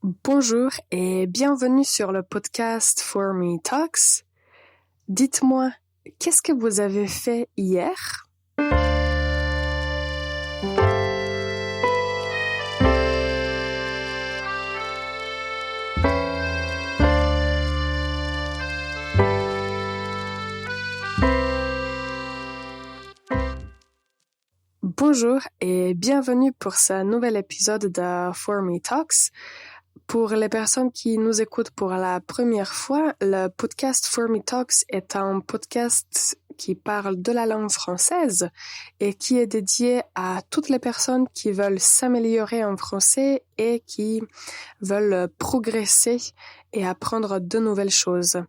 Bonjour et bienvenue sur le podcast For Me Talks. Dites-moi, qu'est-ce que vous avez fait hier? Bonjour et bienvenue pour ce nouvel épisode de For Me Talks. Pour les personnes qui nous écoutent pour la première fois, le podcast For Me Talks est un podcast qui parle de la langue française et qui est dédié à toutes les personnes qui veulent s'améliorer en français et qui veulent progresser et apprendre de nouvelles choses.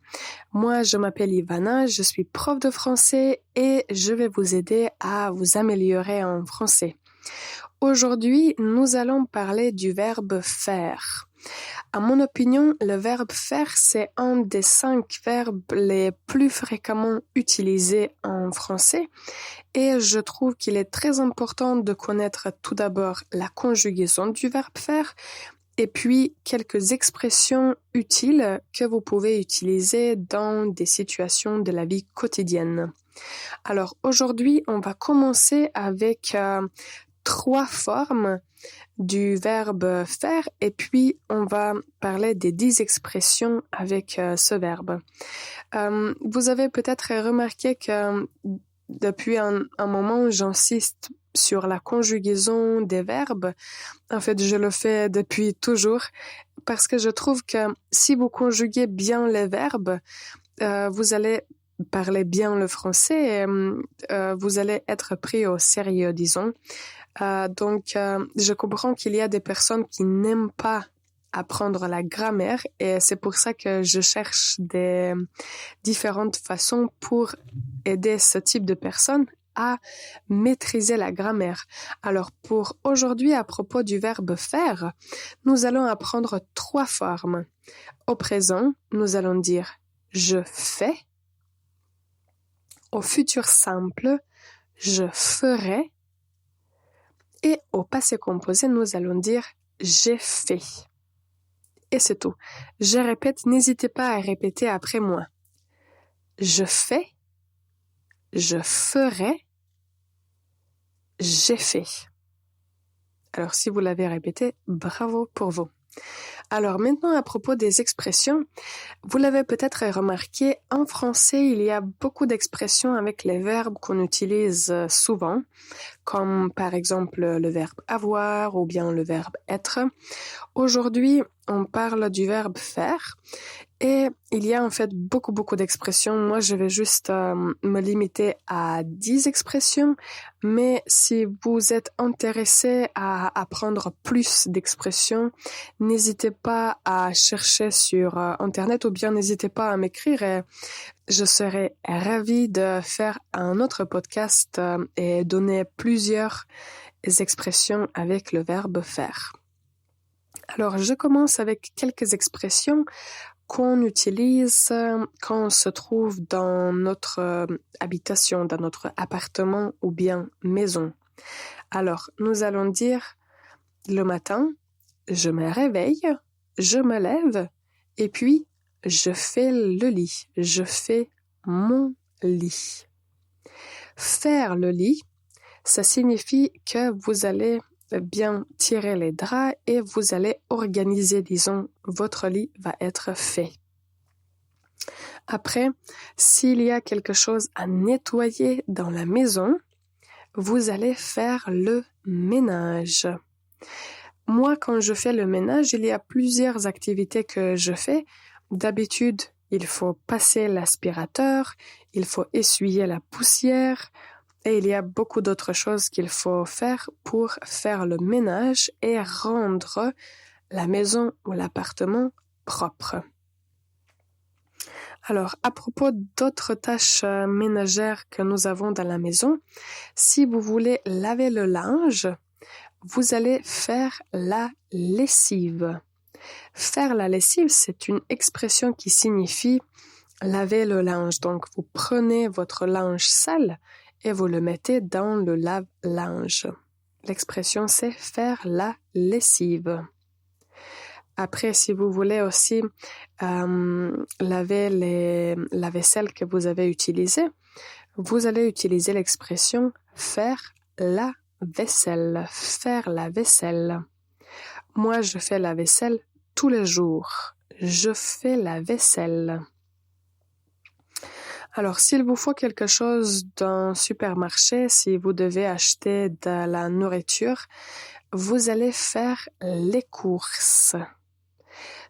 Moi, je m'appelle Ivana, je suis prof de français et je vais vous aider à vous améliorer en français. Aujourd'hui, nous allons parler du verbe faire. À mon opinion, le verbe faire, c'est un des 5 verbes les plus fréquemment utilisés en français et je trouve qu'il est très important de connaître tout d'abord la conjugaison du verbe faire et puis quelques expressions utiles que vous pouvez utiliser dans des situations de la vie quotidienne. Alors aujourd'hui, on va commencer avec 3 formes du verbe faire et puis on va parler des 10 expressions avec ce verbe. Vous avez peut-être remarqué que depuis un moment, j'insiste sur la conjugaison des verbes. En fait, je le fais depuis toujours parce que je trouve que si vous conjuguez bien les verbes, vous allez parler bien le français et vous allez être pris au sérieux, disons. Donc, je comprends qu'il y a des personnes qui n'aiment pas apprendre la grammaire et c'est pour ça que je cherche des différentes façons pour aider ce type de personnes à maîtriser la grammaire. Alors, pour aujourd'hui, à propos du verbe faire, nous allons apprendre 3 formes. Au présent, nous allons dire « je fais ». Au futur simple, « je ferai ». Et au passé composé, nous allons dire « j'ai fait ». Et c'est tout. Je répète, n'hésitez pas à répéter après moi. Je fais, je ferai, j'ai fait. Alors si vous l'avez répété, bravo pour vous. Alors maintenant à propos des expressions, vous l'avez peut-être remarqué, en français il y a beaucoup d'expressions avec les verbes qu'on utilise souvent, comme par exemple le verbe avoir ou bien le verbe être. Aujourd'hui, on parle du verbe faire et il y a en fait beaucoup d'expressions. Moi, je vais juste me limiter à 10 expressions, mais si vous êtes intéressé à apprendre plus d'expressions, n'hésitez pas à chercher sur Internet ou bien n'hésitez pas à m'écrire et je serai ravie de faire un autre podcast et donner plusieurs expressions avec le verbe faire. Alors, je commence avec quelques expressions qu'on utilise quand on se trouve dans notre habitation, dans notre appartement ou bien maison. Alors, nous allons dire le matin, je me réveille, je me lève et puis je fais le lit, je fais mon lit. Faire le lit, ça signifie que vous allez bien tirer les draps et vous allez organiser, disons, votre lit va être fait. Après, s'il y a quelque chose à nettoyer dans la maison, vous allez faire le ménage. Moi, quand je fais le ménage, il y a plusieurs activités que je fais. D'habitude, il faut passer l'aspirateur, il faut essuyer la poussière, et il y a beaucoup d'autres choses qu'il faut faire pour faire le ménage et rendre la maison ou l'appartement propre. Alors, à propos d'autres tâches ménagères que nous avons dans la maison, si vous voulez laver le linge, vous allez faire la lessive. Faire la lessive, c'est une expression qui signifie laver le linge. Donc, vous prenez votre linge sale et vous le mettez dans le lave-linge. L'expression, c'est faire la lessive. Après, si vous voulez aussi laver la vaisselle que vous avez utilisée, vous allez utiliser l'expression faire la vaisselle. Faire la vaisselle. Moi, je fais la vaisselle tous les jours. Je fais la vaisselle. Alors, s'il vous faut quelque chose d'un supermarché, si vous devez acheter de la nourriture, vous allez faire les courses.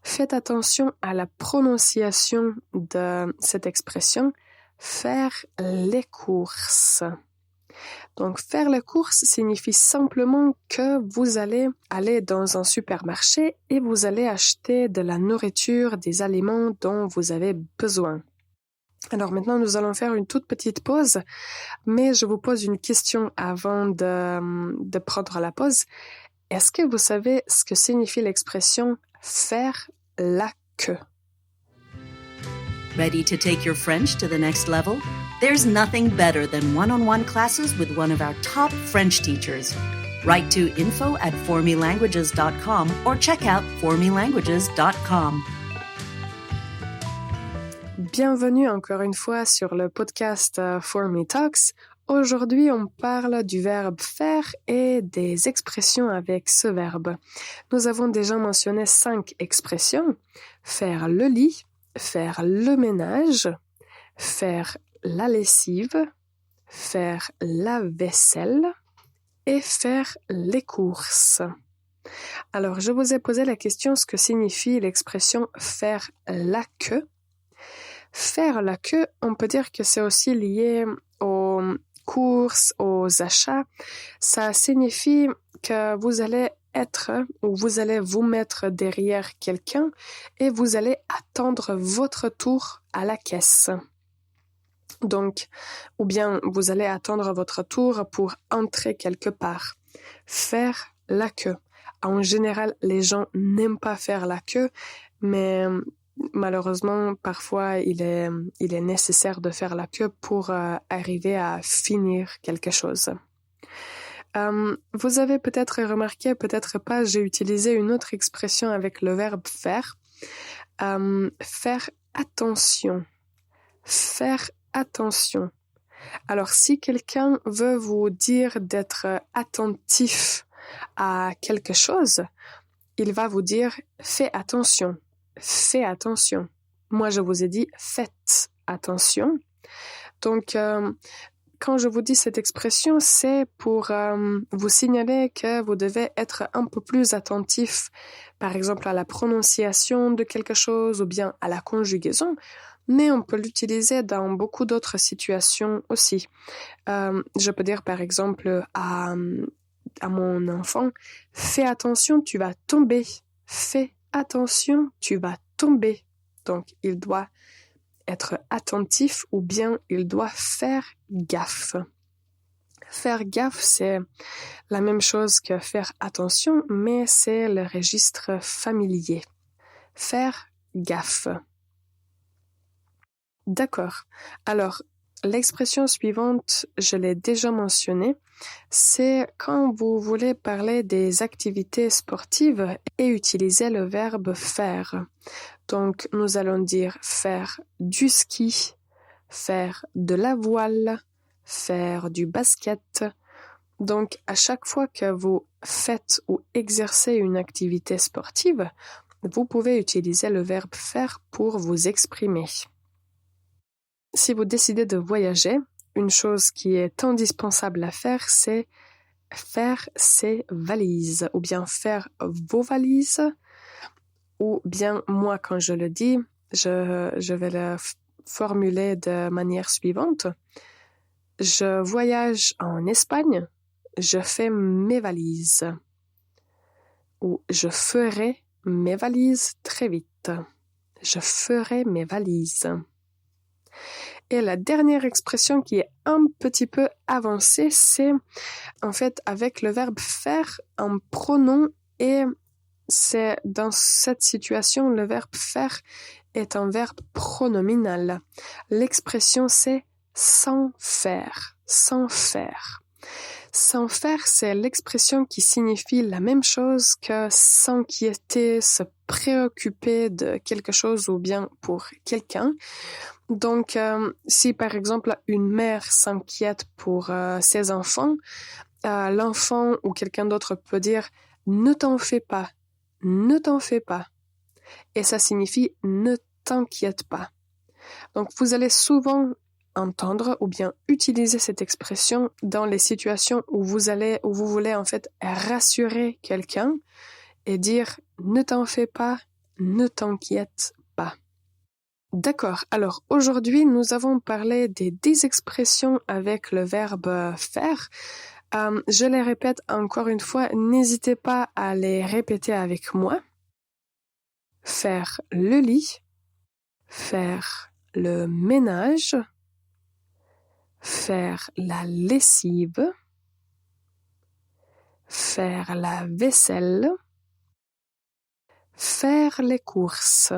Faites attention à la prononciation de cette expression, faire les courses. Donc, faire les courses signifie simplement que vous allez aller dans un supermarché et vous allez acheter de la nourriture, des aliments dont vous avez besoin. Alors maintenant, nous allons faire une toute petite pause, mais je vous pose une question avant de prendre la pause. Est-ce que vous savez ce que signifie l'expression « faire la queue » ? Ready to take your French to the next level? There's nothing better than one-on-one classes with one of our top French teachers. Write to info@formelanguages.com or check out formelanguages.com. Bienvenue encore une fois sur le podcast For Me Talks. Aujourd'hui, on parle du verbe faire et des expressions avec ce verbe. Nous avons déjà mentionné 5 expressions. Faire le lit, faire le ménage, faire la lessive, faire la vaisselle et faire les courses. Alors, je vous ai posé la question ce que signifie l'expression faire la queue. Faire la queue, on peut dire que c'est aussi lié aux courses, aux achats. Ça signifie que vous allez être ou vous allez vous mettre derrière quelqu'un et vous allez attendre votre tour à la caisse. Donc, ou bien vous allez attendre votre tour pour entrer quelque part. Faire la queue. En général, les gens n'aiment pas faire la queue, mais malheureusement, parfois, il est nécessaire de faire la queue pour arriver à finir quelque chose. Vous avez peut-être remarqué, peut-être pas, j'ai utilisé une autre expression avec le verbe faire. Faire attention. Faire attention. Alors, si quelqu'un veut vous dire d'être attentif à quelque chose, il va vous dire « fais attention ». Fais attention. Moi, je vous ai dit faites attention. Donc, quand je vous dis cette expression, c'est pour vous signaler que vous devez être un peu plus attentif, par exemple à la prononciation de quelque chose ou bien à la conjugaison, mais on peut l'utiliser dans beaucoup d'autres situations aussi. Je peux dire par exemple à mon enfant, fais attention, tu vas tomber. Fais attention, tu vas tomber. Donc, il doit être attentif ou bien il doit faire gaffe. Faire gaffe, c'est la même chose que faire attention, mais c'est le registre familier. Faire gaffe. D'accord. Alors, l'expression suivante, je l'ai déjà mentionnée, c'est quand vous voulez parler des activités sportives et utiliser le verbe faire. Donc, nous allons dire faire du ski, faire de la voile, faire du basket. Donc, à chaque fois que vous faites ou exercez une activité sportive, vous pouvez utiliser le verbe faire pour vous exprimer. Si vous décidez de voyager, une chose qui est indispensable à faire, c'est faire ses valises, ou bien faire vos valises, ou bien moi, quand je le dis, je vais le formuler de manière suivante. Je voyage en Espagne, je fais mes valises. Ou je ferai mes valises très vite. Je ferai mes valises. Et la dernière expression qui est un petit peu avancée, c'est en fait avec le verbe faire un pronom et c'est dans cette situation, le verbe faire est un verbe pronominal. L'expression c'est sans faire, sans faire. Sans faire, c'est l'expression qui signifie la même chose que s'inquiéter, se préoccupé de quelque chose ou bien pour quelqu'un. Donc, si par exemple une mère s'inquiète pour ses enfants, l'enfant ou quelqu'un d'autre peut dire « ne t'en fais pas, ne t'en fais pas ». Et ça signifie « ne t'inquiète pas ». Donc, vous allez souvent entendre ou bien utiliser cette expression dans les situations où vous voulez en fait rassurer quelqu'un et dire « ne t'en fais pas, ne t'inquiète pas ». D'accord, alors aujourd'hui nous avons parlé des expressions avec le verbe faire. Je les répète encore une fois, n'hésitez pas à les répéter avec moi. Faire le lit, faire le ménage, faire la lessive, faire la vaisselle, faire les courses,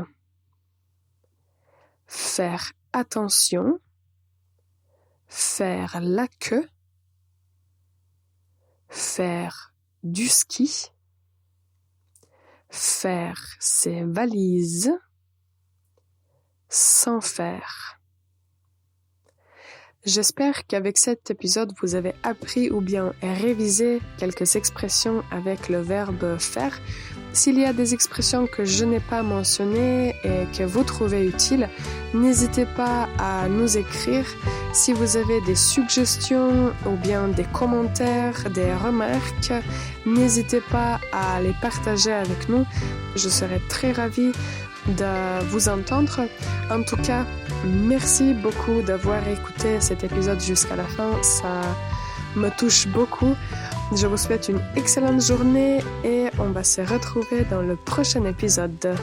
faire attention, faire la queue, faire du ski, faire ses valises, sans faire. J'espère qu'avec cet épisode, vous avez appris ou bien révisé quelques expressions avec le verbe faire. S'il y a des expressions que je n'ai pas mentionnées et que vous trouvez utiles, n'hésitez pas à nous écrire. Si vous avez des suggestions ou bien des commentaires, des remarques, n'hésitez pas à les partager avec nous. Je serai très ravie de vous entendre. En tout cas, merci beaucoup d'avoir écouté cet épisode jusqu'à la fin. Ça me touche beaucoup. Je vous souhaite une excellente journée et on va se retrouver dans le prochain épisode.